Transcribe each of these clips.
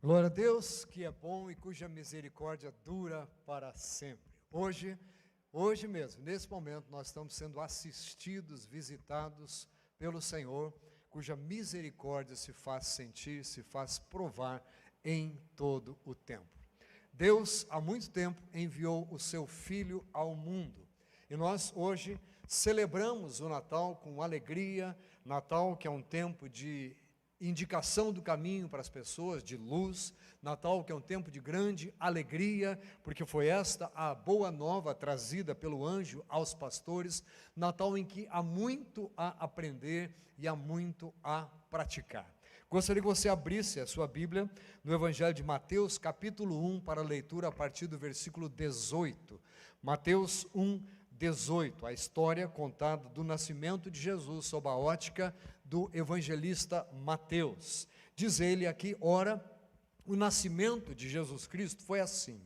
Glória a Deus, que é bom e cuja misericórdia dura para sempre. Hoje mesmo, nesse momento, nós estamos sendo assistidos, visitados pelo Senhor, cuja misericórdia se faz sentir, se faz provar em todo o tempo. Deus, há muito tempo, enviou o seu Filho ao mundo. E nós, hoje, celebramos o Natal com alegria. Natal, que é um tempo de indicação do caminho para as pessoas, de luz. Natal, que é um tempo de grande alegria, porque foi esta a boa nova trazida pelo anjo aos pastores. Natal em que há muito a aprender e há muito a praticar. Gostaria que você abrisse a sua Bíblia no Evangelho de Mateus, capítulo 1, para a leitura a partir do versículo 18. Mateus 1, 18, a história contada do nascimento de Jesus sob a ótica do evangelista Mateus. Diz ele aqui: ora, o nascimento de Jesus Cristo foi assim.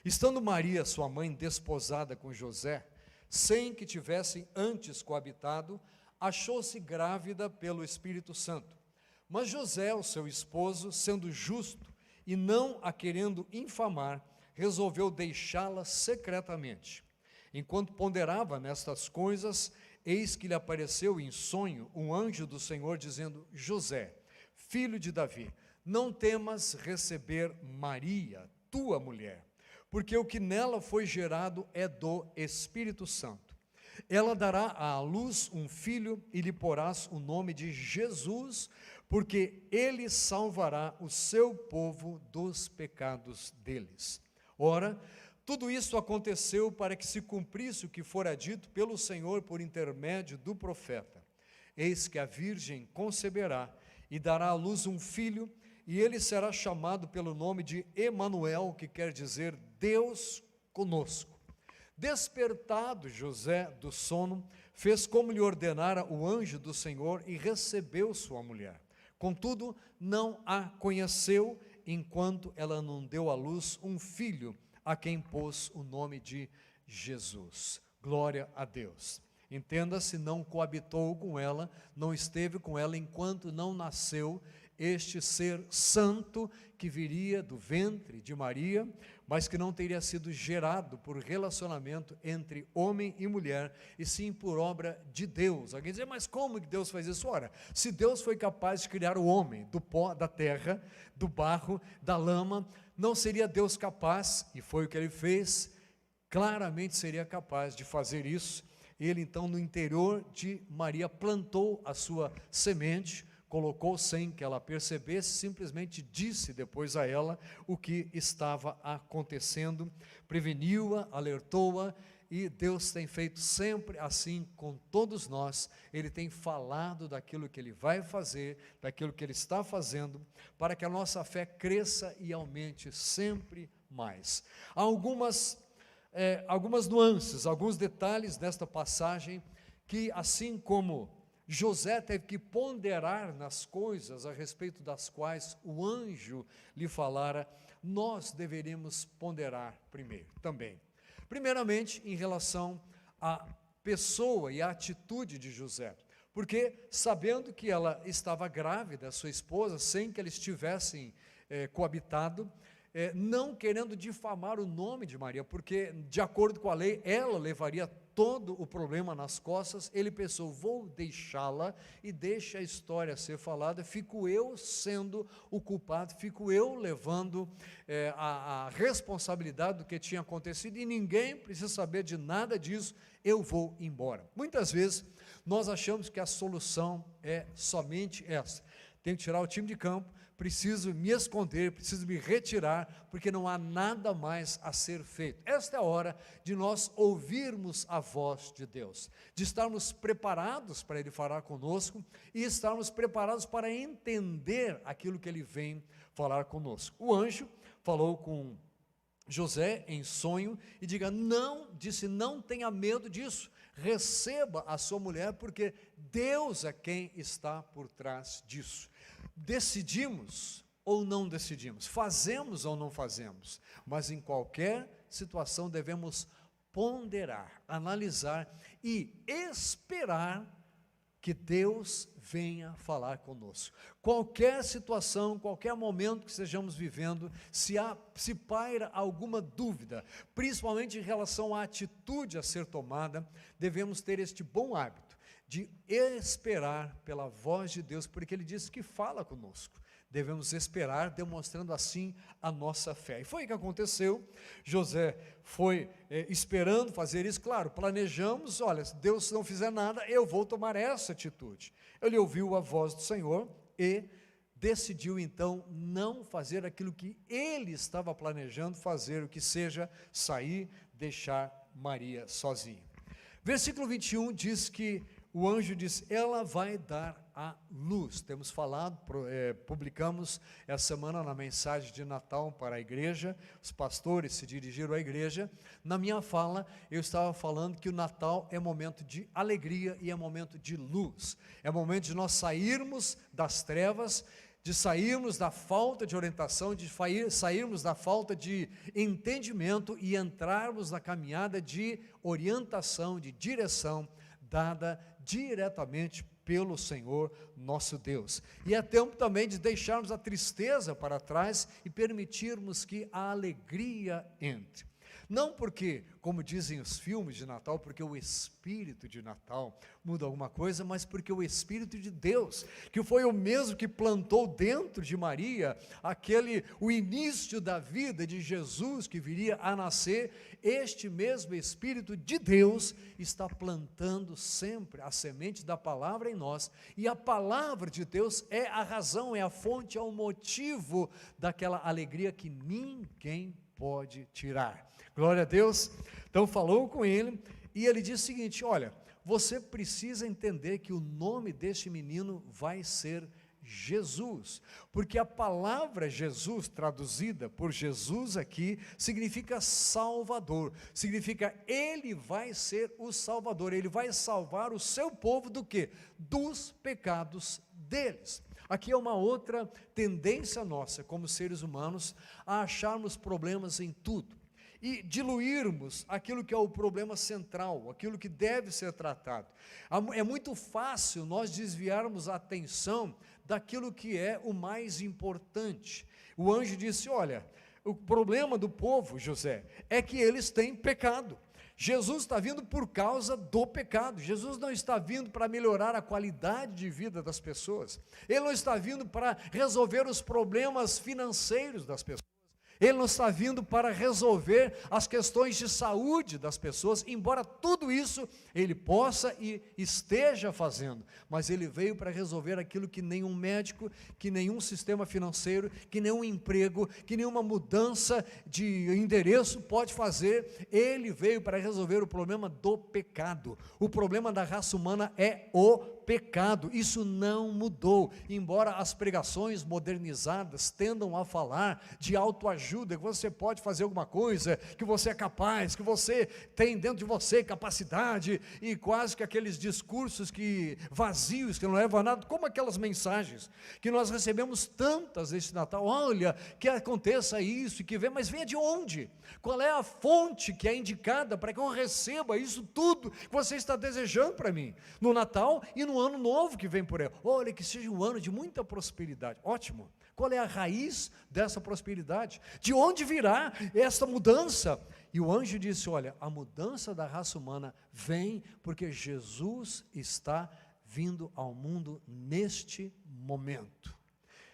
Estando Maria, sua mãe, desposada com José, sem que tivessem antes coabitado, achou-se grávida pelo Espírito Santo. Mas José, o seu esposo, sendo justo e não a querendo infamar, resolveu deixá-la secretamente. Enquanto ponderava nestas coisas, eis que lhe apareceu em sonho um anjo do Senhor, dizendo: José, filho de Davi, não temas receber Maria, tua mulher, porque o que nela foi gerado é do Espírito Santo. Ela dará à luz um filho e lhe porás o nome de Jesus, porque ele salvará o seu povo dos pecados deles. Ora, tudo isso aconteceu para que se cumprisse o que fora dito pelo Senhor por intermédio do profeta. Eis que a virgem conceberá e dará à luz um filho, e ele será chamado pelo nome de Emanuel, que quer dizer Deus conosco. Despertado José do sono, fez como lhe ordenara o anjo do Senhor e recebeu sua mulher. Contudo, não a conheceu, enquanto ela não deu à luz um filho, a quem pôs o nome de Jesus. Glória a Deus. Entenda-se, não coabitou com ela, não esteve com ela enquanto não nasceu este ser santo que viria do ventre de Maria, mas que não teria sido gerado por relacionamento entre homem e mulher, e sim por obra de Deus. Alguém diz: mas como que Deus faz isso? Ora, se Deus foi capaz de criar o homem do pó da terra, do barro, da lama, não seria Deus capaz, e foi o que ele fez, claramente seria capaz de fazer isso. Ele então no interior de Maria plantou a sua semente, colocou sem que ela percebesse, simplesmente disse depois a ela o que estava acontecendo, preveniu-a, alertou-a, e Deus tem feito sempre assim com todos nós. Ele tem falado daquilo que Ele vai fazer, daquilo que Ele está fazendo, para que a nossa fé cresça e aumente sempre mais. Há algumas nuances, alguns detalhes desta passagem que, assim como José teve que ponderar nas coisas a respeito das quais o anjo lhe falara, nós deveríamos ponderar primeiro também. Primeiramente, em relação à pessoa e à atitude de José, porque sabendo que ela estava grávida, sua esposa, sem que eles tivessem coabitado, não querendo difamar o nome de Maria, porque de acordo com a lei, ela levaria todo o problema nas costas. Ele pensou: vou deixá-la e deixa a história ser falada, fico eu sendo o culpado, fico eu levando a responsabilidade do que tinha acontecido, e ninguém precisa saber de nada disso, eu vou embora. Muitas vezes nós achamos que a solução é somente essa: tenho que tirar o time de campo, preciso me esconder, preciso me retirar, porque não há nada mais a ser feito. Esta é a hora de nós ouvirmos a voz de Deus, de estarmos preparados para Ele falar conosco e estarmos preparados para entender aquilo que Ele vem falar conosco. O anjo falou com José em sonho e disse: não tenha medo disso, receba a sua mulher, porque Deus é quem está por trás disso. Decidimos ou não decidimos, fazemos ou não fazemos, mas em qualquer situação devemos ponderar, analisar e esperar que Deus venha falar conosco. Qualquer situação, qualquer momento que estejamos vivendo, se paira alguma dúvida, principalmente em relação à atitude a ser tomada, devemos ter este bom hábito de esperar pela voz de Deus, porque Ele disse que fala conosco. Devemos esperar, demonstrando assim a nossa fé. E foi o que aconteceu. José foi esperando fazer isso. Claro, planejamos, olha, se Deus não fizer nada, eu vou tomar essa atitude. Ele ouviu a voz do Senhor e decidiu então não fazer aquilo que ele estava planejando fazer, o que seja sair, deixar Maria sozinha. Versículo 21 diz que o anjo diz, ela vai dar à luz. Temos falado, publicamos essa semana na mensagem de Natal para a igreja, os pastores se dirigiram à igreja. Na minha fala, eu estava falando que o Natal é momento de alegria e é momento de luz. É momento de nós sairmos das trevas, de sairmos da falta de orientação, de sairmos da falta de entendimento e entrarmos na caminhada de orientação, de direção, dada diretamente pelo Senhor nosso Deus. E é tempo também de deixarmos a tristeza para trás e permitirmos que a alegria entre. Não porque, como dizem os filmes de Natal, porque o Espírito de Natal muda alguma coisa, mas porque o Espírito de Deus, que foi o mesmo que plantou dentro de Maria, o início da vida de Jesus que viria a nascer, este mesmo Espírito de Deus está plantando sempre a semente da palavra em nós, e a palavra de Deus é a razão, é a fonte, é o motivo daquela alegria que ninguém pode tirar. Glória a Deus. Então falou com ele e ele disse o seguinte, olha, você precisa entender que o nome deste menino vai ser Jesus, porque a palavra Jesus, traduzida por Jesus aqui, significa Salvador, significa Ele vai ser o Salvador, Ele vai salvar o seu povo do quê? Dos pecados deles. Aqui é uma outra tendência nossa, como seres humanos, a acharmos problemas em tudo e diluirmos aquilo que é o problema central, aquilo que deve ser tratado. É muito fácil nós desviarmos a atenção daquilo que é o mais importante. O anjo disse, olha, o problema do povo, José, é que eles têm pecado. Jesus está vindo por causa do pecado. Jesus não está vindo para melhorar a qualidade de vida das pessoas. Ele não está vindo para resolver os problemas financeiros das pessoas. Ele não está vindo para resolver as questões de saúde das pessoas, embora tudo isso ele possa e esteja fazendo, mas ele veio para resolver aquilo que nenhum médico, que nenhum sistema financeiro, que nenhum emprego, que nenhuma mudança de endereço pode fazer. Ele veio para resolver o problema do pecado. O problema da raça humana é o pecado, isso não mudou, embora as pregações modernizadas tendam a falar de autoajuda, que você pode fazer alguma coisa, que você é capaz, que você tem dentro de você capacidade, e quase que aqueles discursos vazios, que não levam a nada, como aquelas mensagens que nós recebemos tantas neste Natal, olha, que aconteça isso, e que venha, mas venha de onde? Qual é a fonte que é indicada para que eu receba isso tudo que você está desejando para mim, no Natal e no ano novo que vem por aí? Olha, que seja um ano de muita prosperidade. Ótimo. Qual é a raiz dessa prosperidade? De onde virá essa mudança? E o anjo disse, olha, a mudança da raça humana vem porque Jesus está vindo ao mundo neste momento.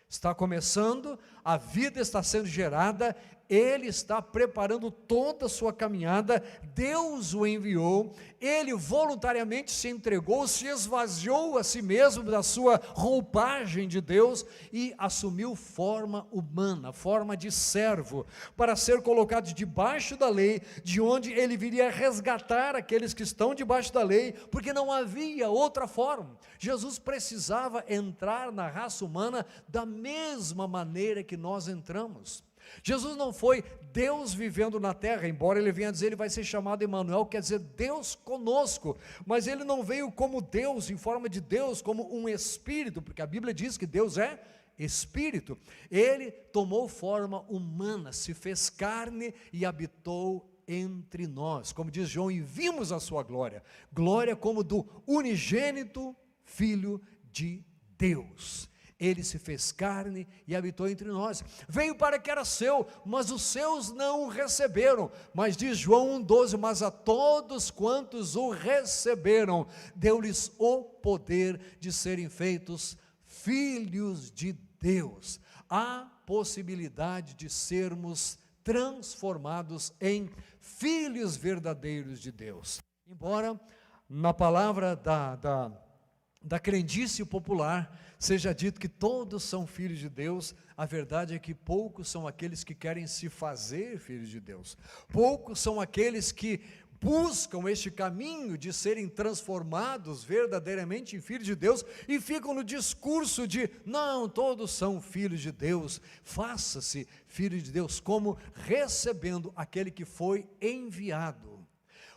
Está começando, a vida está sendo gerada, Ele está preparando toda a sua caminhada, Deus o enviou, Ele voluntariamente se entregou, se esvaziou a si mesmo da sua roupagem de Deus e assumiu forma humana, forma de servo, para ser colocado debaixo da lei, de onde Ele viria resgatar aqueles que estão debaixo da lei, porque não havia outra forma. Jesus precisava entrar na raça humana da mesma maneira que nós entramos. Jesus não foi Deus vivendo na terra, embora ele venha dizer, ele vai ser chamado Emanuel, quer dizer Deus conosco, mas ele não veio como Deus, em forma de Deus, como um espírito, porque a Bíblia diz que Deus é espírito. Ele tomou forma humana, se fez carne e habitou entre nós, como diz João, e vimos a sua glória, glória como do unigênito Filho de Deus. Ele se fez carne e habitou entre nós. Veio para que era seu, mas os seus não o receberam. Mas diz João 1,12, mas a todos quantos o receberam, deu-lhes o poder de serem feitos filhos de Deus. Há possibilidade de sermos transformados em filhos verdadeiros de Deus. Embora na palavra da crendice popular seja dito que todos são filhos de Deus, a verdade é que poucos são aqueles que querem se fazer filhos de Deus. Poucos são aqueles que buscam este caminho de serem transformados verdadeiramente em filhos de Deus e ficam no discurso de, não, todos são filhos de Deus. Faça-se filho de Deus como recebendo aquele que foi enviado.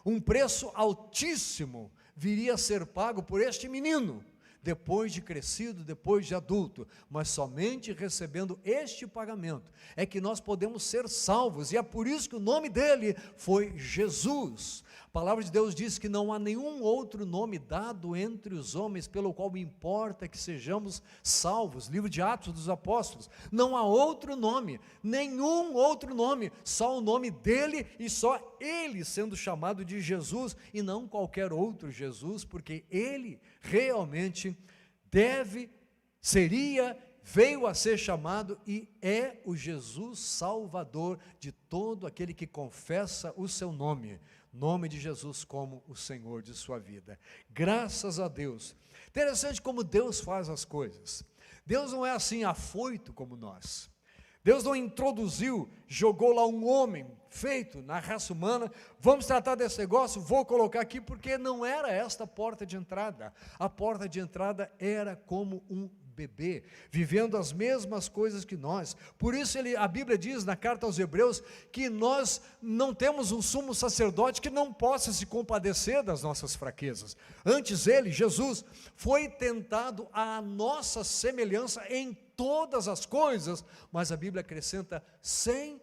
Um preço altíssimo viria a ser pago por este menino, depois de crescido, depois de adulto, mas somente recebendo este pagamento é que nós podemos ser salvos, e é por isso que o nome dele foi Jesus. A palavra de Deus diz que não há nenhum outro nome dado entre os homens pelo qual importa que sejamos salvos. Livro de Atos dos Apóstolos, não há outro nome, nenhum outro nome, só o nome dele e só ele sendo chamado de Jesus e não qualquer outro Jesus, porque ele realmente veio a ser chamado e é o Jesus Salvador de todo aquele que confessa o seu nome de Jesus como o Senhor de sua vida. Graças a Deus. Interessante como Deus faz as coisas. Deus não é assim afoito como nós. Deus não introduziu, jogou lá um homem feito na raça humana, vamos tratar desse negócio, vou colocar aqui, porque não era esta a porta de entrada. A porta de entrada era como um bebê, vivendo as mesmas coisas que nós. Por isso a Bíblia diz na carta aos Hebreus que nós não temos um sumo sacerdote que não possa se compadecer das nossas fraquezas. Antes ele, Jesus, foi tentado à nossa semelhança em todas as coisas, mas a Bíblia acrescenta sem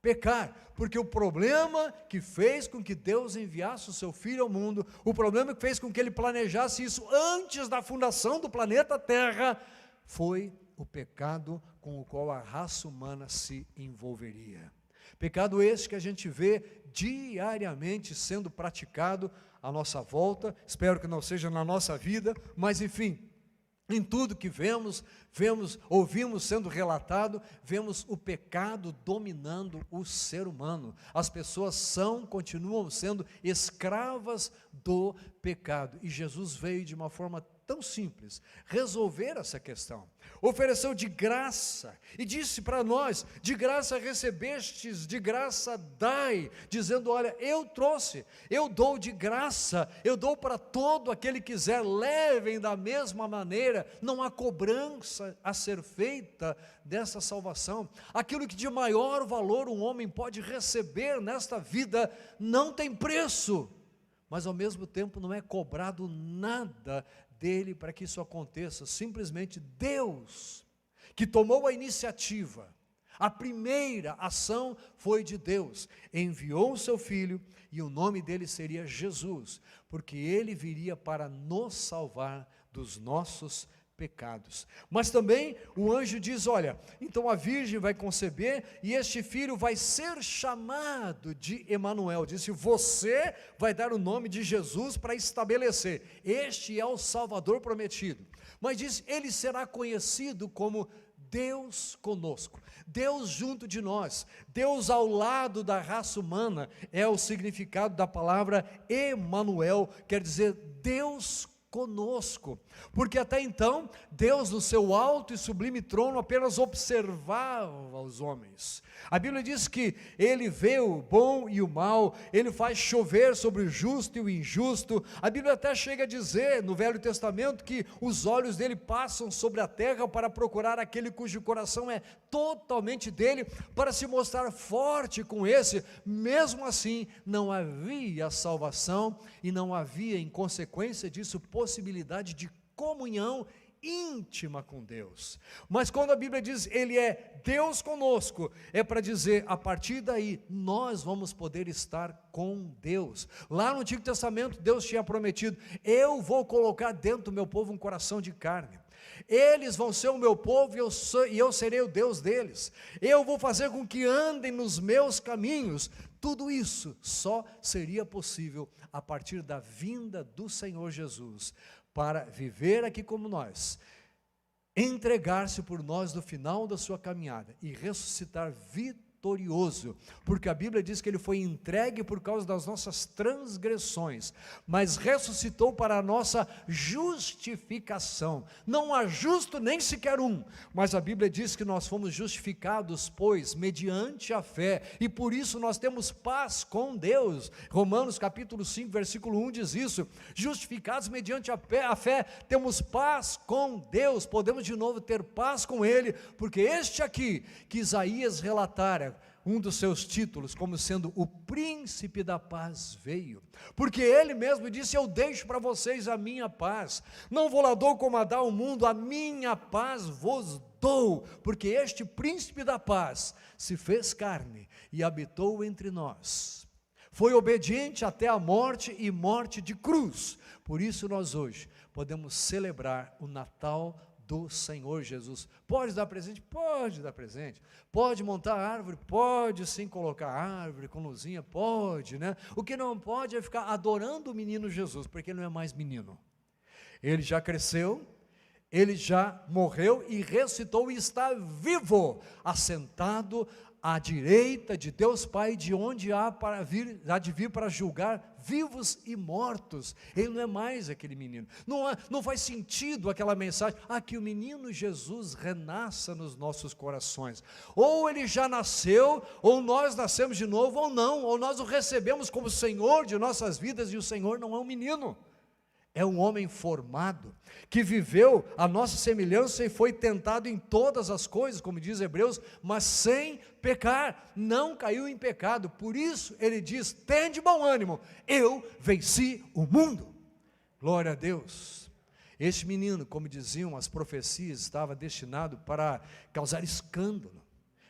pecar, porque o problema que fez com que Deus enviasse o seu Filho ao mundo, o problema que fez com que ele planejasse isso antes da fundação do planeta Terra, foi o pecado com o qual a raça humana se envolveria. Pecado esse que a gente vê diariamente sendo praticado à nossa volta, espero que não seja na nossa vida, mas enfim, em tudo que ouvimos sendo relatado, vemos o pecado dominando o ser humano. As pessoas continuam sendo escravas do pecado. E Jesus veio de uma forma tão simples resolver essa questão. Ofereceu de graça e disse para nós: de graça recebestes, de graça dai, dizendo: olha, eu trouxe, eu dou de graça, eu dou para todo aquele que quiser, levem da mesma maneira, não há cobrança a ser feita dessa salvação. Aquilo que de maior valor um homem pode receber nesta vida não tem preço, mas ao mesmo tempo não é cobrado nada dele para que isso aconteça. Simplesmente Deus, que tomou a iniciativa, a primeira ação foi de Deus, enviou o seu Filho, e o nome dele seria Jesus, porque ele viria para nos salvar dos nossos pecados. Mas também o anjo diz: olha, então a virgem vai conceber e este filho vai ser chamado de Emanuel. Disse: você vai dar o nome de Jesus para estabelecer, este é o Salvador prometido. Mas diz: ele será conhecido como Deus conosco, Deus junto de nós, Deus ao lado da raça humana, é o significado da palavra Emanuel, quer dizer Deus conosco, porque até então Deus no seu alto e sublime trono apenas observava os homens. A Bíblia diz que ele vê o bom e o mal, ele faz chover sobre o justo e o injusto. A Bíblia até chega a dizer no Velho Testamento que os olhos dele passam sobre a terra para procurar aquele cujo coração é totalmente dele, para se mostrar forte com esse. Mesmo assim não havia salvação e não havia, em consequência disso, possibilidade de comunhão íntima com Deus. Mas quando a Bíblia diz Ele é Deus conosco, é para dizer, a partir daí, nós vamos poder estar com Deus. Lá no Antigo Testamento, Deus tinha prometido, eu vou colocar dentro do meu povo um coração de carne. Eles vão ser o meu povo e eu serei o Deus deles. Eu vou fazer com que andem nos meus caminhos. Tudo isso só seria possível a partir da vinda do Senhor Jesus, para viver aqui como nós, entregar-se por nós no final da sua caminhada e ressuscitar vitorioso, porque a Bíblia diz que Ele foi entregue por causa das nossas transgressões, mas ressuscitou para a nossa justificação. Não há justo nem sequer um, mas a Bíblia diz que nós fomos justificados, pois, mediante a fé, e por isso nós temos paz com Deus. Romanos capítulo 5, versículo 1 diz isso, justificados mediante a fé, temos paz com Deus, podemos de novo ter paz com Ele, porque este aqui, que Isaías relatara, um dos seus títulos, como sendo o príncipe da paz, veio, porque Ele mesmo disse, eu deixo para vocês a minha paz, não vou lá dou como a dá o mundo, a minha paz vos dou, porque este príncipe da paz se fez carne e habitou entre nós, foi obediente até a morte e morte de cruz, por isso nós hoje podemos celebrar o Natal do Senhor Jesus. Pode dar presente? Pode dar presente. Pode montar árvore? Pode sim colocar árvore com luzinha? Pode, né? O que não pode é ficar adorando o menino Jesus, porque ele não é mais menino. Ele já cresceu, ele já morreu e ressuscitou e está vivo, assentado à direita de Deus Pai, de onde há de vir para julgar vivos e mortos. Ele não é mais aquele menino, não faz sentido aquela mensagem, que o menino Jesus renasça nos nossos corações, ou ele já nasceu, ou nós nascemos de novo, ou não, ou nós o recebemos como Senhor de nossas vidas, e o Senhor não é um menino, é um homem formado, que viveu a nossa semelhança e foi tentado em todas as coisas, como diz Hebreus, mas sem pecar, não caiu em pecado, por isso ele diz, tende bom ânimo, eu venci o mundo, glória a Deus. Este menino, como diziam as profecias, estava destinado para causar escândalo,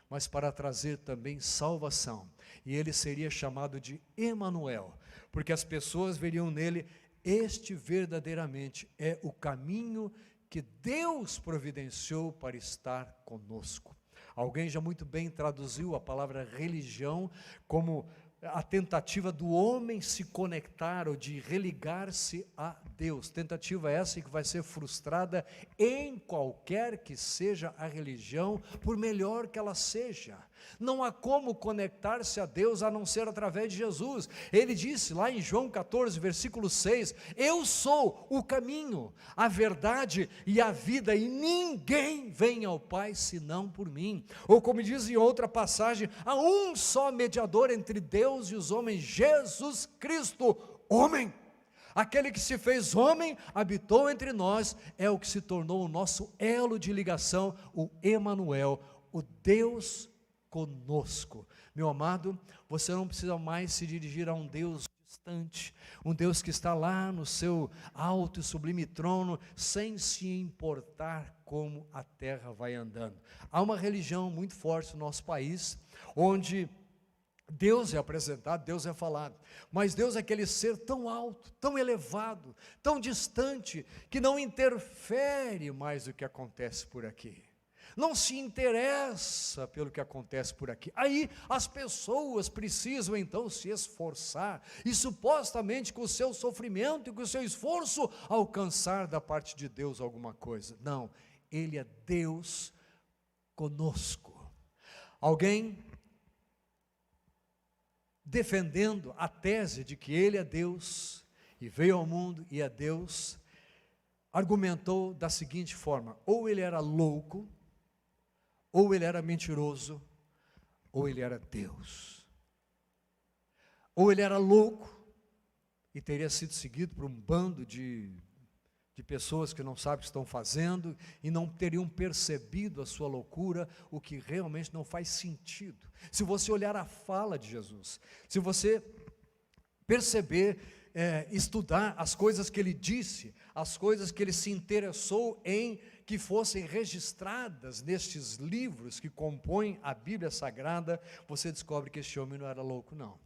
mas para trazer também salvação, e ele seria chamado de Emanuel, porque as pessoas veriam nele, este verdadeiramente é o caminho que Deus providenciou para estar conosco. Alguém já muito bem traduziu a palavra religião como a tentativa do homem se conectar ou de religar-se a Deus. Tentativa essa que vai ser frustrada em qualquer que seja a religião, por melhor que ela seja. Não há como conectar-se a Deus a não ser através de Jesus. Ele disse lá em João 14, versículo 6, eu sou o caminho, a verdade e a vida, e ninguém vem ao Pai senão por mim. Ou como diz em outra passagem, há um só mediador entre Deus e os homens, Jesus Cristo, homem. Aquele que se fez homem, habitou entre nós, é o que se tornou o nosso elo de ligação, o Emanuel, o Deus conosco. Meu amado, você não precisa mais se dirigir a um Deus distante, um Deus que está lá no seu alto e sublime trono, sem se importar como a terra vai andando. Há uma religião muito forte no nosso país, onde Deus é apresentado, Deus é falado, mas Deus é aquele ser tão alto, tão elevado, tão distante, que não interfere mais do que acontece por aqui, não se interessa pelo que acontece por aqui. Aí as pessoas precisam então se esforçar, e supostamente com o seu sofrimento e com o seu esforço, alcançar da parte de Deus alguma coisa. Não, Ele é Deus conosco. Alguém defendendo a tese de que Ele é Deus, e veio ao mundo e é Deus, argumentou da seguinte forma: ou Ele era louco, ou Ele era mentiroso, ou Ele era Deus. Ou Ele era louco, e teria sido seguido por um bando de pessoas que não sabem o que estão fazendo, e não teriam percebido a sua loucura, o que realmente não faz sentido. Se você olhar a fala de Jesus, se você perceber, estudar as coisas que Ele disse, as coisas que Ele se interessou em que fossem registradas nestes livros que compõem a Bíblia Sagrada, você descobre que este homem não era louco, não.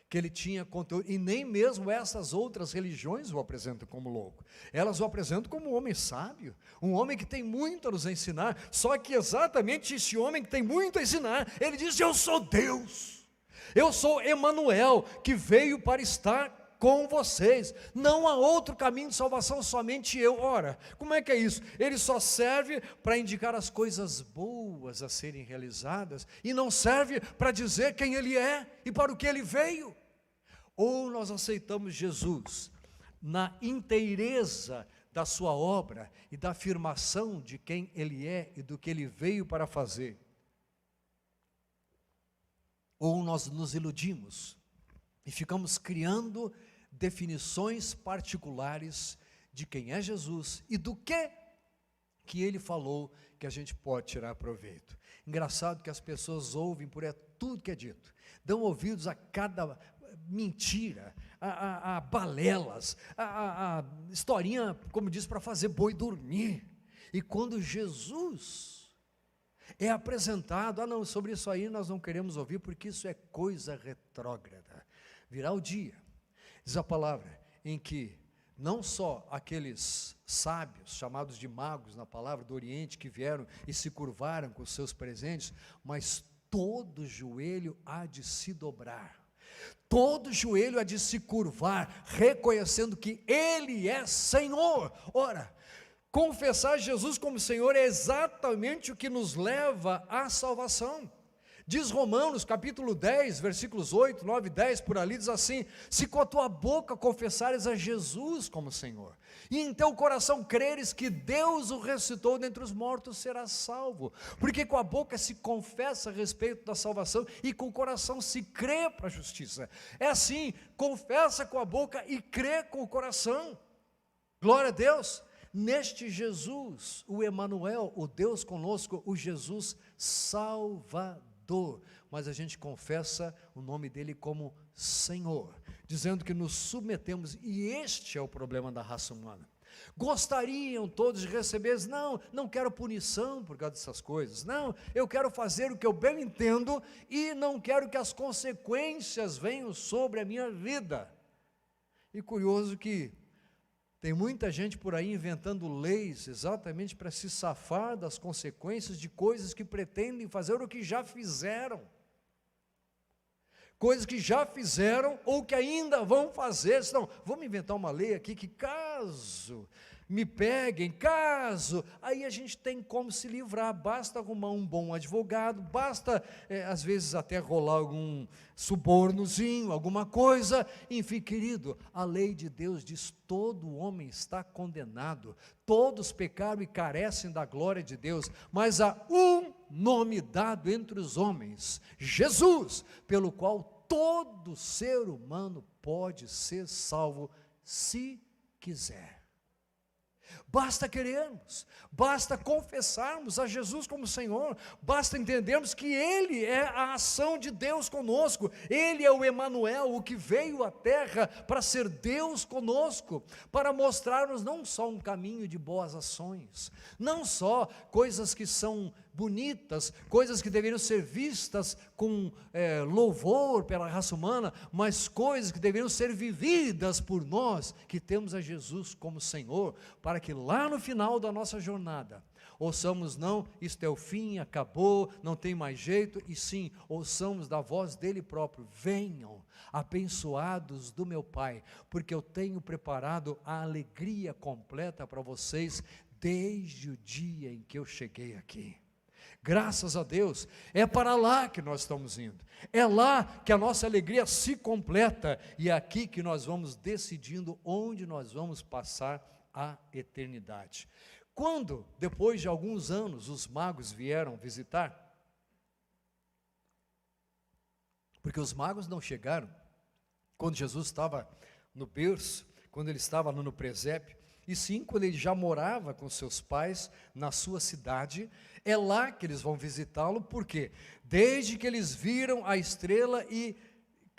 Que ele tinha conteúdo, e nem mesmo essas outras religiões o apresentam como louco. Elas o apresentam como um homem sábio, um homem que tem muito a nos ensinar. Só que exatamente esse homem que tem muito a ensinar, ele diz: eu sou Deus, eu sou Emanuel, que veio para estar com vocês, não há outro caminho de salvação, somente eu. Ora, como é que é isso? Ele só serve para indicar as coisas boas a serem realizadas, e não serve para dizer quem ele é e para o que ele veio. Ou nós aceitamos Jesus na inteireza da sua obra e da afirmação de quem ele é e do que ele veio para fazer, ou nós nos iludimos e ficamos criando definições particulares de quem é Jesus e do que ele falou que a gente pode tirar proveito. Engraçado que as pessoas ouvem por tudo que é dito, dão ouvidos a cada mentira, a balelas, a historinha, como diz, para fazer boi dormir. E quando Jesus é apresentado, não, sobre isso aí nós não queremos ouvir, porque isso é coisa retrógrada. Virá o dia, diz a palavra, em que não só aqueles sábios, chamados de magos na palavra do Oriente, que vieram e se curvaram com os seus presentes, mas todo joelho há de se dobrar, todo joelho há de se curvar, reconhecendo que Ele é Senhor. Ora, confessar Jesus como Senhor é exatamente o que nos leva à salvação. Diz Romanos capítulo 10, versículos 8, 9 e 10, por ali diz assim: se com a tua boca confessares a Jesus como Senhor, e em teu coração creres que Deus o ressuscitou dentre os mortos, serás salvo. Porque com a boca se confessa a respeito da salvação, e com o coração se crê para a justiça. É assim, confessa com a boca e crê com o coração. Glória a Deus. Neste Jesus, o Emanuel, o Deus conosco, o Jesus Salvador. Mas a gente confessa o nome dele como Senhor, dizendo que nos submetemos, e este é o problema da raça humana. Gostariam todos de receber, não quero punição por causa dessas coisas, não, eu quero fazer o que eu bem entendo, e não quero que as consequências venham sobre a minha vida. E curioso que tem muita gente por aí inventando leis exatamente para se safar das consequências de coisas que pretendem fazer ou que já fizeram. Coisas que já fizeram ou que ainda vão fazer. Senão, vamos inventar uma lei aqui que caso me peguem, aí a gente tem como se livrar, basta arrumar um bom advogado, basta às vezes até rolar algum subornozinho, alguma coisa, enfim, querido, a lei de Deus diz: todo homem está condenado, todos pecaram e carecem da glória de Deus, mas há um nome dado entre os homens, Jesus, pelo qual todo ser humano pode ser salvo, se quiser. Basta querermos, basta confessarmos a Jesus como Senhor, basta entendermos que Ele é a ação de Deus conosco, Ele é o Emanuel, o que veio à terra para ser Deus conosco, para mostrar-nos não só um caminho de boas ações, não só coisas que são bonitas, coisas que deveriam ser vistas com louvor pela raça humana, mas coisas que deveriam ser vividas por nós, que temos a Jesus como Senhor, para que lá no final da nossa jornada, ouçamos não, isto é o fim, acabou, não tem mais jeito, e sim, ouçamos da voz dele próprio: venham, abençoados do meu Pai, porque eu tenho preparado a alegria completa para vocês, desde o dia em que eu cheguei aqui. Graças a Deus, é para lá que nós estamos indo, é lá que a nossa alegria se completa, e é aqui que nós vamos decidindo onde nós vamos passar a eternidade. Quando, depois de alguns anos, os magos vieram visitar, porque os magos não chegaram quando Jesus estava no berço, quando ele estava no presépio, e sim quando ele já morava com seus pais na sua cidade. É lá que eles vão visitá-lo, porque desde que eles viram a estrela e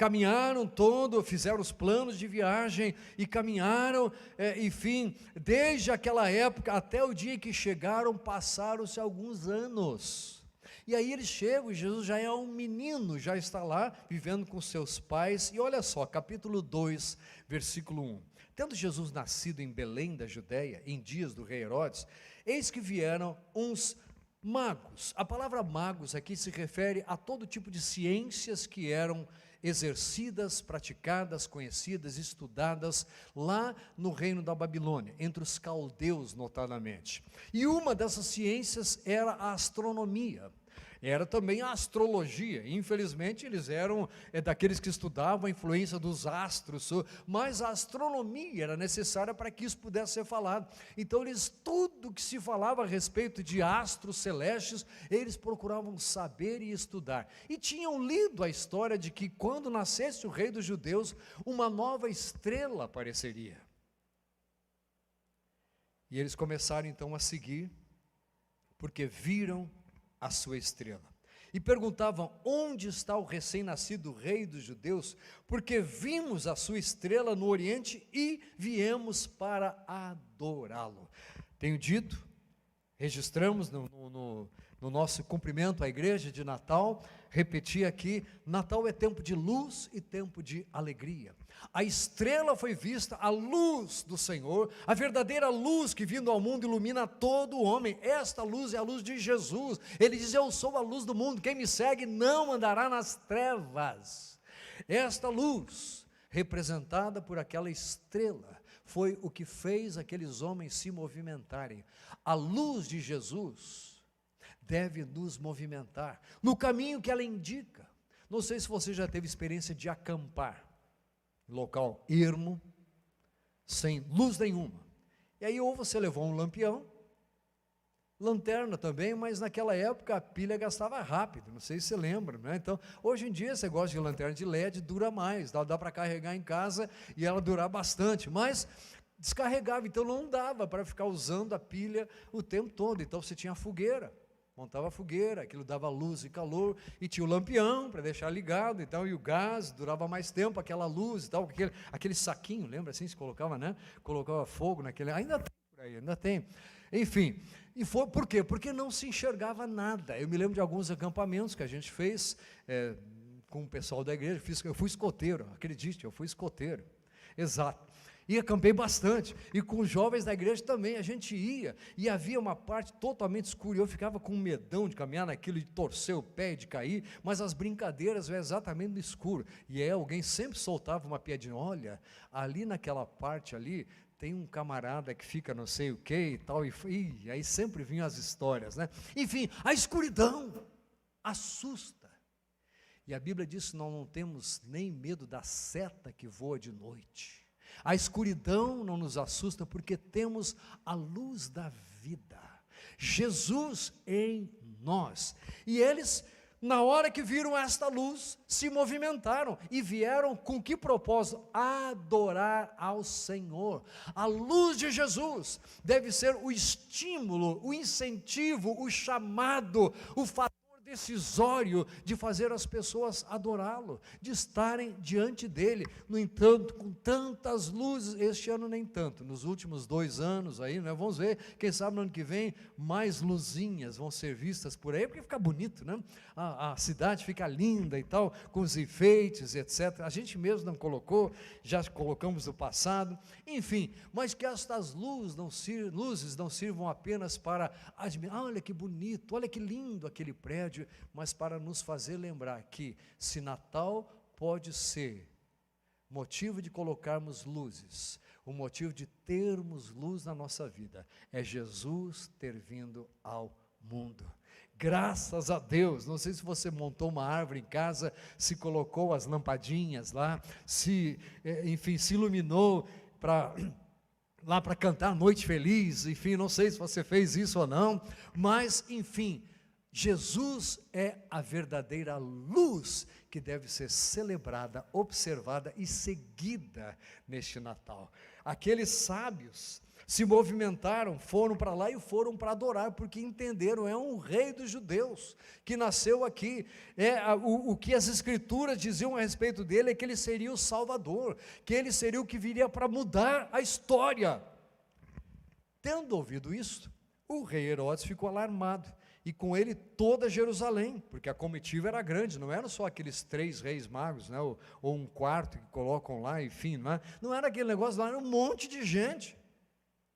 caminharam todo, fizeram os planos de viagem e caminharam, enfim, desde aquela época até o dia em que chegaram, passaram-se alguns anos. E aí eles chegam, e Jesus já é um menino, já está lá, vivendo com seus pais, e olha só, capítulo 2, versículo 1. Tendo Jesus nascido em Belém da Judéia, em dias do rei Herodes, eis que vieram uns magos. A palavra magos aqui se refere a todo tipo de ciências que eram exercidas, praticadas, conhecidas, estudadas lá no reino da Babilônia, entre os caldeus notadamente. E uma dessas ciências era a astronomia. Era também a astrologia. Infelizmente eles eram daqueles que estudavam a influência dos astros, mas a astronomia era necessária para que isso pudesse ser falado. Então tudo que se falava a respeito de astros celestes, eles procuravam saber e estudar. E tinham lido a história de que quando nascesse o rei dos judeus, uma nova estrela apareceria. E eles começaram então a seguir, porque viram a sua estrela, e perguntavam: onde está o recém-nascido rei dos judeus? Porque vimos a sua estrela no oriente e viemos para adorá-lo. Tenho dito, registramos no nosso cumprimento à igreja de Natal, repeti aqui, Natal é tempo de luz e tempo de alegria. A estrela foi vista, a luz do Senhor, a verdadeira luz que vindo ao mundo ilumina todo homem. Esta luz é a luz de Jesus. Ele diz: eu sou a luz do mundo, quem me segue não andará nas trevas. Esta luz, representada por aquela estrela, foi o que fez aqueles homens se movimentarem. A luz de Jesus deve nos movimentar no caminho que ela indica. Não sei se você já teve experiência de acampar, local ermo, sem luz nenhuma. E aí ou você levou um lampião, lanterna também, mas naquela época a pilha gastava rápido, não sei se você lembra, né? Então, hoje em dia você gosta de lanterna de LED, dura mais, dá para carregar em casa e ela durar bastante, mas descarregava, então não dava para ficar usando a pilha o tempo todo. Então você tinha a fogueira, montava a fogueira, aquilo dava luz e calor, e tinha o lampião para deixar ligado, então, e o gás durava mais tempo, aquela luz e tal, aquele saquinho, lembra assim, se colocava, né? Colocava fogo naquele, ainda tem por aí, ainda tem. Enfim, e foi, por quê? Porque não se enxergava nada. Eu me lembro de alguns acampamentos que a gente fez com o pessoal da igreja, eu fui escoteiro, acredite, eu fui escoteiro, exato. E acampei bastante, e com os jovens da igreja também, a gente ia, e havia uma parte totalmente escura, e eu ficava com medão de caminhar naquilo, de torcer o pé, de cair, mas as brincadeiras eram exatamente no escuro, e aí alguém sempre soltava uma piadinha: olha, ali naquela parte ali, tem um camarada que fica não sei o que e tal, e aí sempre vinham as histórias, né? Enfim, a escuridão assusta, e a Bíblia diz que nós não temos nem medo da seta que voa de noite. A escuridão não nos assusta porque temos a luz da vida, Jesus em nós. E eles, na hora que viram esta luz, se movimentaram e vieram com que propósito? Adorar ao Senhor. A luz de Jesus deve ser o estímulo, o incentivo, o chamado, o fator decisório de fazer as pessoas adorá-lo, de estarem diante dele. No entanto, com tantas luzes, este ano nem tanto, nos últimos 2 anos aí, né, vamos ver, quem sabe no ano que vem, mais luzinhas vão ser vistas por aí, porque fica bonito, né? A cidade fica linda e tal, com os enfeites, etc. A gente mesmo não colocou, já colocamos no passado, enfim, mas que estas luzes não sirvam apenas para admirar: olha que bonito, olha que lindo aquele prédio, mas para nos fazer lembrar que se Natal pode ser motivo de colocarmos luzes, o motivo de termos luz na nossa vida é Jesus ter vindo ao mundo. Graças a Deus. Não sei se você montou uma árvore em casa, se colocou as lampadinhas lá, enfim, se iluminou lá para cantar Noite Feliz, enfim, não sei se você fez isso ou não, mas enfim, Jesus é a verdadeira luz que deve ser celebrada, observada e seguida neste Natal. Aqueles sábios se movimentaram, foram para lá e foram para adorar, porque entenderam, é um rei dos judeus, que nasceu aqui, o que as escrituras diziam a respeito dele, é que ele seria o Salvador, que ele seria o que viria para mudar a história. Tendo ouvido isso, o rei Herodes ficou alarmado, e com ele toda Jerusalém, porque a comitiva era grande, não eram só aqueles 3 reis magos, né, ou um quarto que colocam lá, enfim, não era aquele negócio lá, era um monte de gente.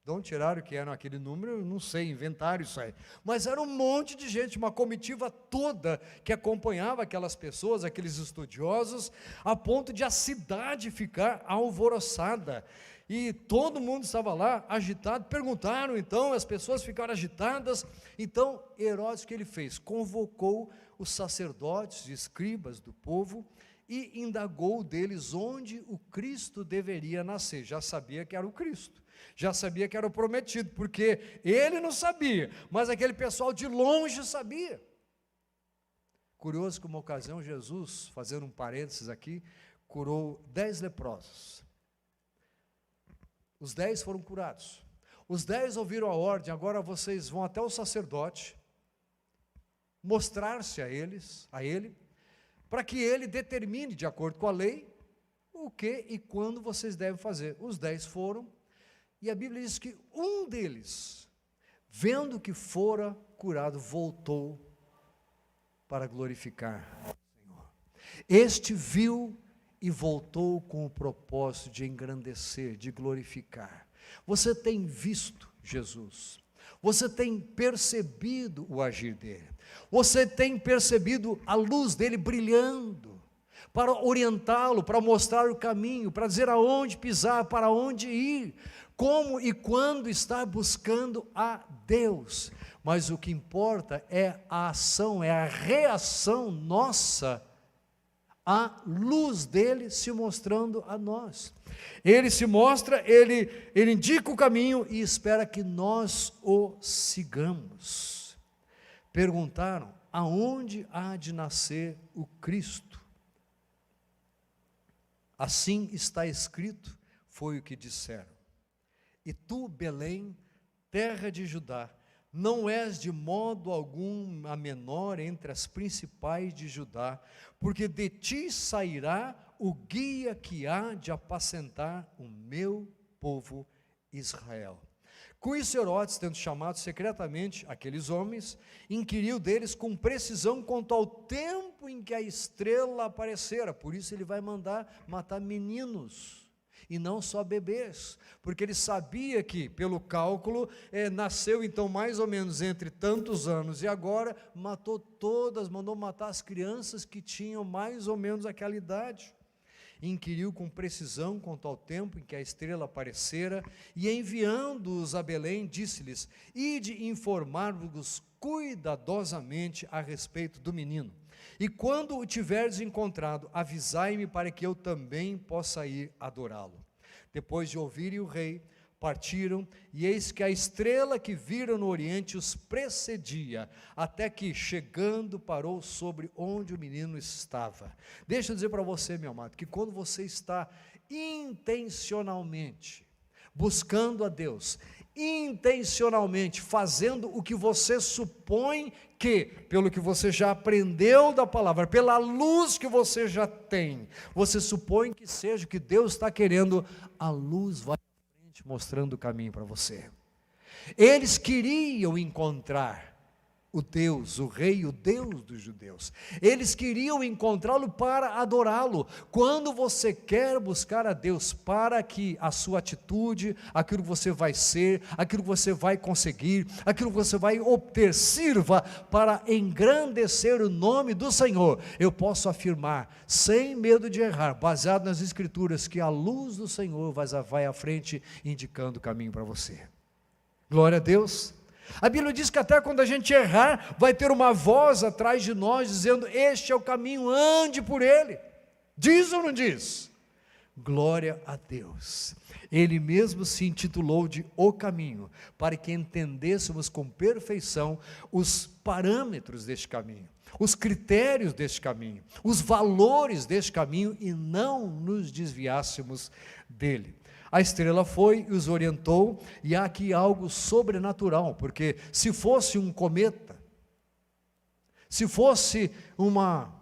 De onde tiraram que era aquele número, eu não sei, inventaram isso aí. Mas era um monte de gente, uma comitiva toda que acompanhava aquelas pessoas, aqueles estudiosos, a ponto de a cidade ficar alvoroçada. E todo mundo estava lá agitado, perguntaram então, as pessoas ficaram agitadas. Então Herodes, o que ele fez? Convocou os sacerdotes e escribas do povo e indagou deles onde o Cristo deveria nascer. Já sabia que era o Cristo, já sabia que era o prometido, porque ele não sabia, mas aquele pessoal de longe sabia. Curioso que uma ocasião Jesus, fazendo um parênteses aqui, curou 10 leprosos. Os 10 foram curados. Os 10 ouviram a ordem: agora vocês vão até o sacerdote, mostrar-se a ele, para que ele determine, de acordo com a lei, o que e quando vocês devem fazer. Os 10 foram, e a Bíblia diz que um deles, vendo que fora curado, voltou para glorificar o Senhor. Este viu e voltou com o propósito de engrandecer, de glorificar. Você tem visto Jesus, você tem percebido o agir dele, você tem percebido a luz dele brilhando, para orientá-lo, para mostrar o caminho, para dizer aonde pisar, para onde ir, como e quando estar buscando a Deus. Mas o que importa é a ação, é a reação nossa a luz dele se mostrando a nós. Ele se mostra, ele indica o caminho e espera que nós o sigamos. Perguntaram: aonde há de nascer o Cristo? Assim está escrito, foi o que disseram. E tu, Belém, terra de Judá, não és de modo algum a menor entre as principais de Judá, porque de ti sairá o guia que há de apacentar o meu povo Israel. Com isso, Herodes, tendo chamado secretamente aqueles homens, inquiriu deles com precisão quanto ao tempo em que a estrela aparecera. Por isso ele vai mandar matar meninos, e não só bebês, porque ele sabia que, pelo cálculo, nasceu então mais ou menos entre tantos anos, e agora matou todas, mandou matar as crianças que tinham mais ou menos aquela idade. Inquiriu com precisão quanto ao tempo em que a estrela aparecera, e enviando-os a Belém, disse-lhes: ide informar-vos cuidadosamente a respeito do menino. E quando o tiverdes encontrado, avisai-me para que eu também possa ir adorá-lo. Depois de ouvirem o rei, partiram, e eis que a estrela que viram no oriente os precedia, até que, chegando, parou sobre onde o menino estava. Deixa eu dizer para você, meu amado, que quando você está intencionalmente buscando a Deus, intencionalmente fazendo o que você supõe que, pelo que você já aprendeu da palavra, pela luz que você já tem, você supõe que seja o que Deus está querendo, a luz vai à frente mostrando o caminho para você. Eles queriam encontrar o Deus, o Rei, o Deus dos judeus. Eles queriam encontrá-lo para adorá-lo. Quando você quer buscar a Deus para que a sua atitude, aquilo que você vai ser, aquilo que você vai conseguir, aquilo que você vai obter, sirva para engrandecer o nome do Senhor, eu posso afirmar, sem medo de errar, baseado nas Escrituras, que a luz do Senhor vai à frente, indicando o caminho para você. Glória a Deus. A Bíblia diz que até quando a gente errar, vai ter uma voz atrás de nós, dizendo: este é o caminho, ande por ele. Diz ou não diz? Glória a Deus. Ele mesmo se intitulou de O Caminho, para que entendêssemos com perfeição os parâmetros deste caminho, os critérios deste caminho, os valores deste caminho, e não nos desviássemos dele. A estrela foi e os orientou, e há aqui algo sobrenatural, porque se fosse um cometa, se fosse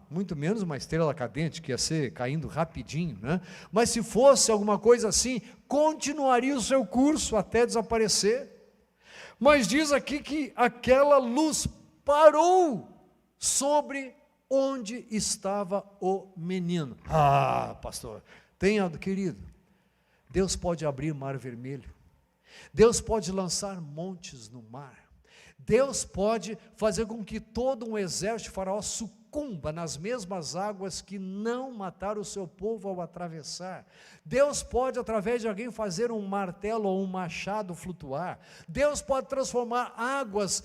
muito menos uma estrela cadente, que ia ser caindo rapidinho, né? Mas se fosse alguma coisa assim, continuaria o seu curso até desaparecer. Mas diz aqui que aquela luz parou sobre onde estava o menino. Ah, pastor, querido, Deus pode abrir mar vermelho, Deus pode lançar montes no mar, Deus pode fazer com que todo um exército de Faraó sucumba nas mesmas águas que não mataram o seu povo ao atravessar. Deus pode, através de alguém, fazer um martelo ou um machado flutuar. Deus pode transformar águas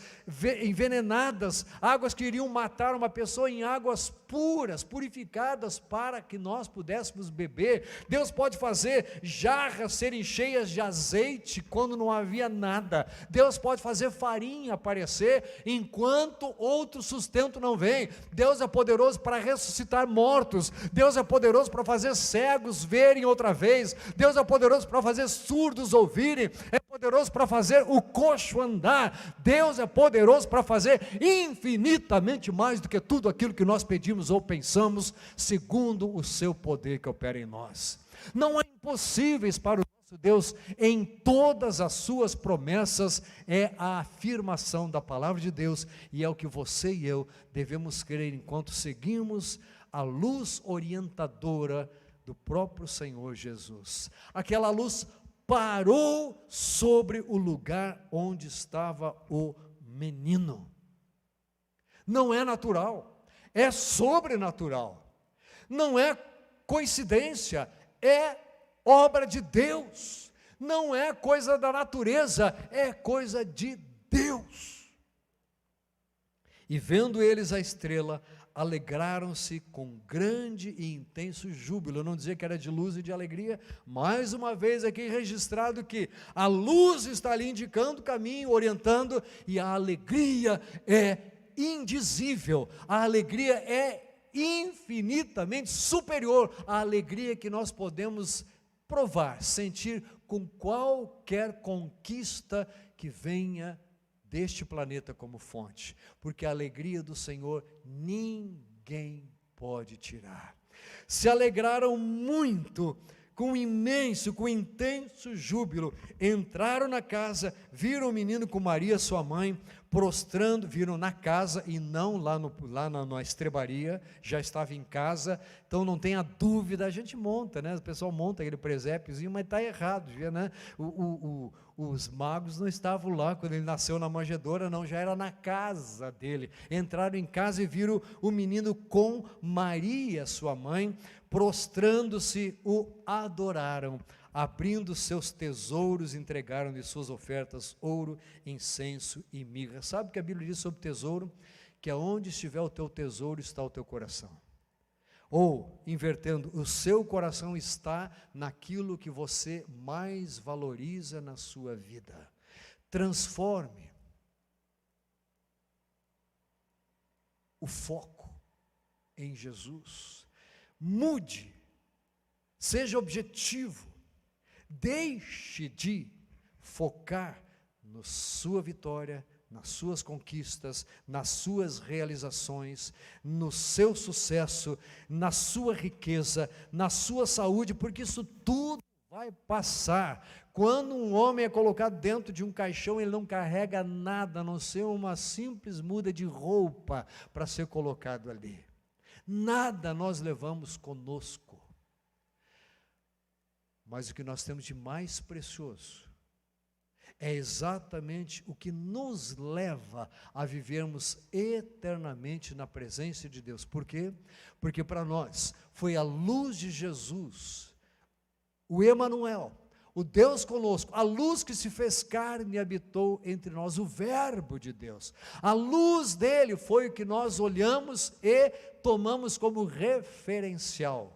envenenadas, águas que iriam matar uma pessoa, em águas puras, purificadas, para que nós pudéssemos beber. Deus pode fazer jarras serem cheias de azeite quando não havia nada. Deus pode fazer farinha aparecer enquanto outro sustento não vem. Deus é poderoso para ressuscitar mortos. Deus é poderoso para fazer cegos verem outra vez. Deus é poderoso para fazer surdos ouvirem. É poderoso para fazer o coxo andar. Deus é poderoso para fazer infinitamente mais do que tudo aquilo que nós pedimos ou pensamos, segundo o seu poder que opera em nós. Não há impossíveis para o nosso Deus. Em todas as suas promessas é a afirmação da palavra de Deus, e é o que você e eu devemos crer enquanto seguimos a luz orientadora do próprio Senhor Jesus. Aquela luz parou sobre o lugar onde estava o menino. Não é natural, é sobrenatural, não é coincidência, é obra de Deus, não é coisa da natureza, é coisa de Deus. E vendo eles a estrela, alegraram-se com grande e intenso júbilo. Eu não dizia que era de luz e de alegria, mais uma vez aqui registrado que a luz está ali indicando o caminho, orientando, e a alegria é indizível, a alegria é infinitamente superior à alegria que nós podemos provar, sentir com qualquer conquista que venha deste planeta como fonte, porque a alegria do Senhor ninguém pode tirar. Se alegraram muito, com imenso, com intenso júbilo, entraram na casa, viram o menino com Maria sua mãe, prostrando, viram na casa e não lá na estrebaria, já estava em casa. Então não tenha dúvida, a gente monta, né? O pessoal monta aquele presépiozinho, mas está errado, né? Os magos não estavam lá quando ele nasceu na manjedoura, não, já era na casa dele. Entraram em casa e viram o menino com Maria sua mãe, prostrando-se, o adoraram. Abrindo seus tesouros, entregaram-lhe suas ofertas, ouro, incenso e mirra. Sabe o que a Bíblia diz sobre tesouro? Que aonde estiver o teu tesouro, está o teu coração. Ou, invertendo, o seu coração está naquilo que você mais valoriza na sua vida. Transforme o foco em Jesus. Mude, seja objetivo. Deixe de focar na sua vitória, nas suas conquistas, nas suas realizações, no seu sucesso, na sua riqueza, na sua saúde, porque isso tudo vai passar. Quando um homem é colocado dentro de um caixão, ele não carrega nada, a não ser uma simples muda de roupa para ser colocado ali. Nada nós levamos conosco. Mas o que nós temos de mais precioso é exatamente o que nos leva a vivermos eternamente na presença de Deus. Por quê? Porque para nós foi a luz de Jesus, o Emanuel, o Deus conosco, a luz que se fez carne e habitou entre nós, o Verbo de Deus. A luz dele foi o que nós olhamos e tomamos como referencial.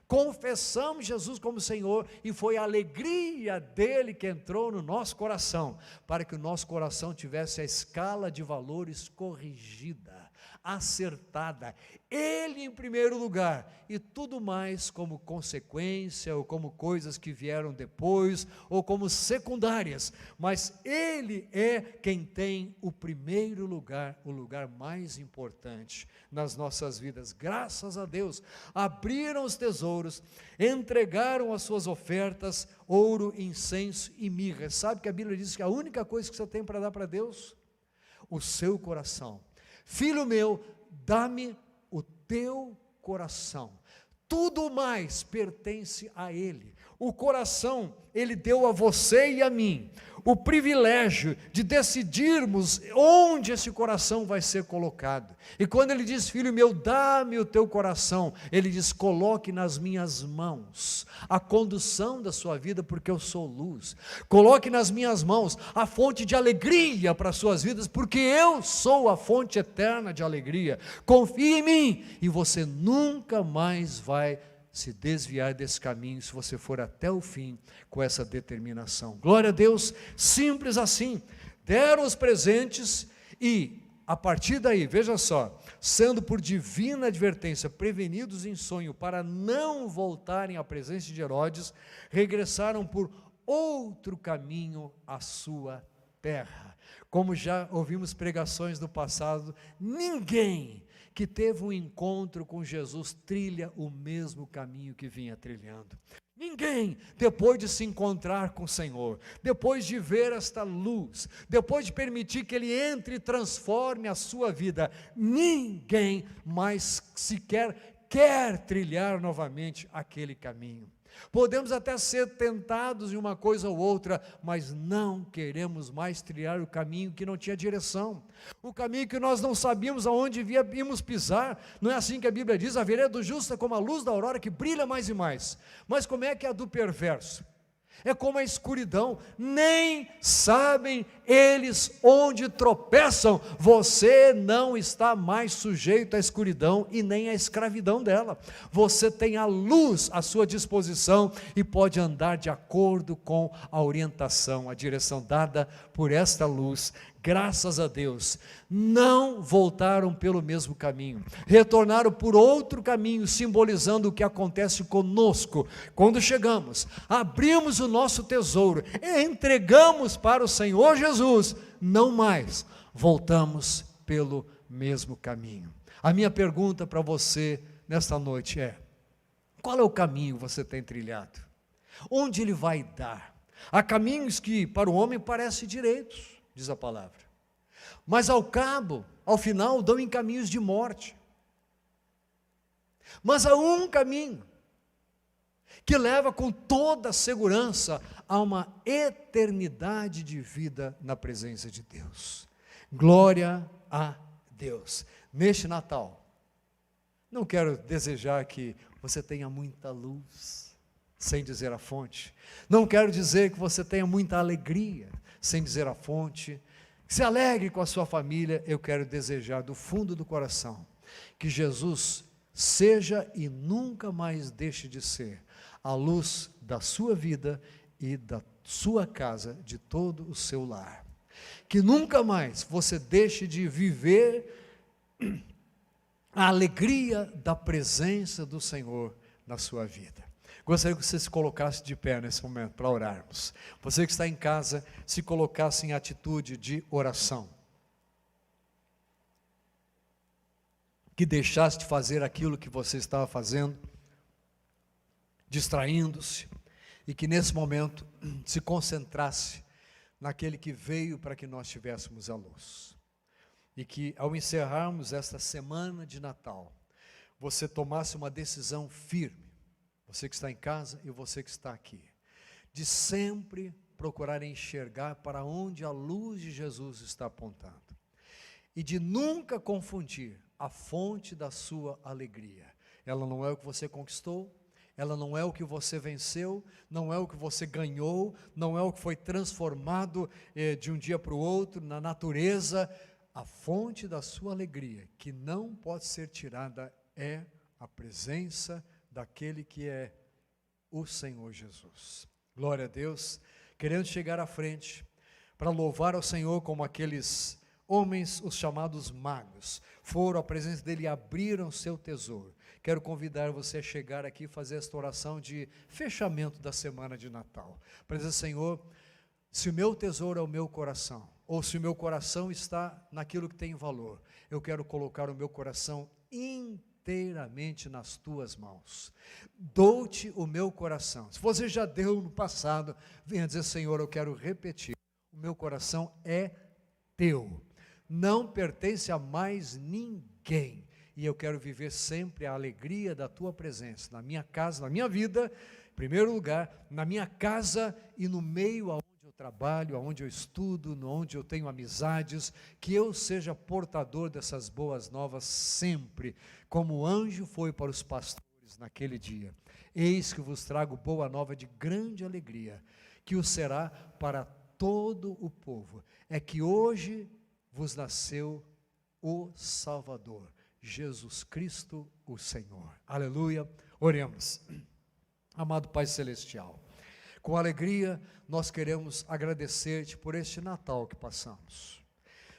confessamos Jesus como Senhor, e foi a alegria dele que entrou no nosso coração, para que o nosso coração tivesse a escala de valores corrigida, acertada, ele em primeiro lugar, e tudo mais como consequência, ou como coisas que vieram depois, ou como secundárias, mas ele é quem tem o primeiro lugar, o lugar mais importante nas nossas vidas. Graças a Deus, abriram os tesouros, entregaram as suas ofertas, ouro, incenso e mirra. Sabe que a Bíblia diz que a única coisa que você tem para dar para Deus? O seu coração. Filho meu, dá-me o teu coração. Tudo mais pertence a Ele. O coração, Ele deu a você e a mim o privilégio de decidirmos onde esse coração vai ser colocado. E quando Ele diz, filho meu, dá-me o teu coração, Ele diz, coloque nas minhas mãos a condução da sua vida, porque eu sou luz. Coloque nas minhas mãos a fonte de alegria para as suas vidas, porque eu sou a fonte eterna de alegria. Confie em mim e você nunca mais vai se desviar desse caminho, se você for até o fim com essa determinação. Glória a Deus, simples assim. Deram os presentes e, a partir daí, veja só, sendo por divina advertência prevenidos em sonho para não voltarem à presença de Herodes, regressaram por outro caminho à sua terra. Como já ouvimos pregações do passado, ninguém que teve um encontro com Jesus trilha o mesmo caminho que vinha trilhando. Ninguém, depois de se encontrar com o Senhor, depois de ver esta luz, depois de permitir que Ele entre e transforme a sua vida, ninguém mais sequer quer trilhar novamente aquele caminho. Podemos até ser tentados em uma coisa ou outra, mas não queremos mais trilhar o caminho que não tinha direção, o caminho que nós não sabíamos aonde íamos pisar. Não é assim que a Bíblia diz, a vereda do justo é como a luz da aurora que brilha mais e mais. Mas como é que é a do perverso? É como a escuridão, nem sabem eles onde tropeçam. Você não está mais sujeito à escuridão e nem à escravidão dela. Você tem a luz à sua disposição e pode andar de acordo com a orientação, a direção dada por esta luz. Graças a Deus, não voltaram pelo mesmo caminho, retornaram por outro caminho, simbolizando o que acontece conosco, quando chegamos, abrimos o nosso tesouro, entregamos para o Senhor Jesus, não mais voltamos pelo mesmo caminho. A minha pergunta para você nesta noite é, qual é o caminho que você tem trilhado? Onde ele vai dar? Há caminhos que para o homem parecem direitos, diz a palavra, mas ao final dão em caminhos de morte. Mas há um caminho que leva com toda a segurança a uma eternidade de vida na presença de Deus. Glória a Deus. Neste Natal, não quero desejar que você tenha muita luz, sem dizer a fonte. Não quero dizer que você tenha muita alegria, sem dizer a fonte. Se alegre com a sua família. Eu quero desejar do fundo do coração que Jesus seja e nunca mais deixe de ser a luz da sua vida e da sua casa, de todo o seu lar. Que nunca mais você deixe de viver a alegria da presença do Senhor na sua vida. Gostaria que você se colocasse de pé nesse momento para orarmos. Você que está em casa, se colocasse em atitude de oração. Que deixasse de fazer aquilo que você estava fazendo, distraindo-se, e que nesse momento se concentrasse naquele que veio para que nós tivéssemos a luz. E que ao encerrarmos esta semana de Natal, você tomasse uma decisão firme, você que está em casa e você que está aqui, de sempre procurar enxergar para onde a luz de Jesus está apontando, e de nunca confundir a fonte da sua alegria. Ela não é o que você conquistou, ela não é o que você venceu, não é o que você ganhou, não é o que foi transformado de um dia para o outro na natureza. A fonte da sua alegria, que não pode ser tirada, é a presença daquele que é o Senhor Jesus. Glória a Deus. Querendo chegar à frente para louvar ao Senhor como aqueles homens, os chamados magos, foram à presença dele e abriram seu tesouro. Quero convidar você a chegar aqui e fazer esta oração de fechamento da semana de Natal. Para dizer, Senhor, se o meu tesouro é o meu coração, ou se o meu coração está naquilo que tem valor, eu quero colocar o meu coração inteiramente nas tuas mãos. Dou-te o meu coração. Se você já deu no passado, venha dizer, Senhor, eu quero repetir. O meu coração é teu. Não pertence a mais ninguém. E eu quero viver sempre a alegria da tua presença, na minha casa, na minha vida, em primeiro lugar, na minha casa e no meio aonde eu trabalho, aonde eu estudo, onde eu tenho amizades, que eu seja portador dessas boas novas sempre, como o anjo foi para os pastores naquele dia. Eis que vos trago boa nova de grande alegria, que o será para todo o povo. É que hoje vos nasceu o Salvador, Jesus Cristo, o Senhor. Aleluia. Oremos. Amado Pai Celestial, com alegria nós queremos agradecer-te por este Natal que passamos.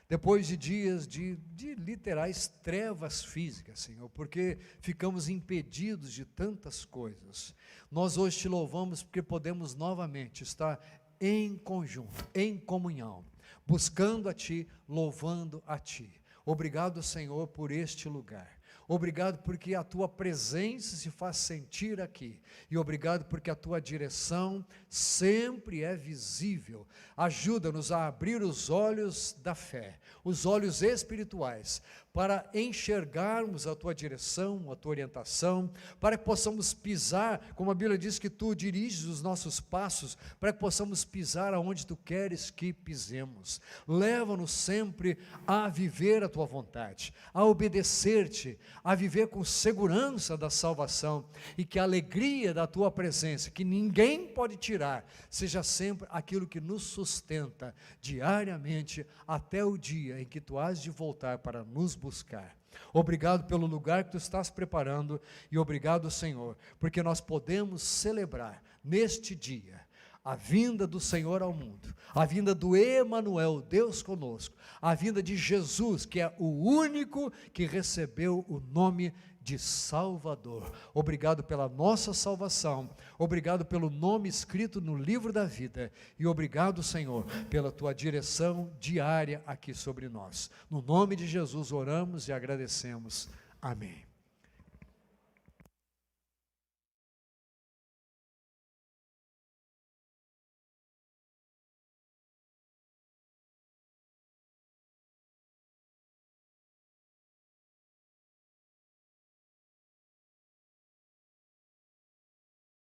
Depois de dias de literais trevas físicas, Senhor, porque ficamos impedidos de tantas coisas. Nós hoje te louvamos porque podemos novamente estar em conjunto, em comunhão, buscando a Ti, louvando a Ti. Obrigado, Senhor, por este lugar. Obrigado porque a Tua presença se faz sentir aqui. E obrigado porque a Tua direção sempre é visível. Ajuda-nos a abrir os olhos da fé, os olhos espirituais, para enxergarmos a Tua direção, a Tua orientação, para que possamos pisar, como a Bíblia diz que Tu diriges os nossos passos, para que possamos pisar aonde Tu queres que pisemos. Leva-nos sempre a viver a Tua vontade, a obedecer-te, a viver com segurança da salvação, e que a alegria da Tua presença, que ninguém pode tirar, seja sempre aquilo que nos sustenta diariamente até o dia em que Tu has de voltar para nos buscar. Obrigado pelo lugar que Tu estás preparando e obrigado, Senhor, porque nós podemos celebrar neste dia a vinda do Senhor ao mundo, a vinda do Emanuel, Deus conosco, a vinda de Jesus, que é o único que recebeu o nome de Salvador. Obrigado pela nossa salvação, obrigado pelo nome escrito no livro da vida e obrigado, Senhor, pela Tua direção diária aqui sobre nós. No nome de Jesus oramos e agradecemos. Amém.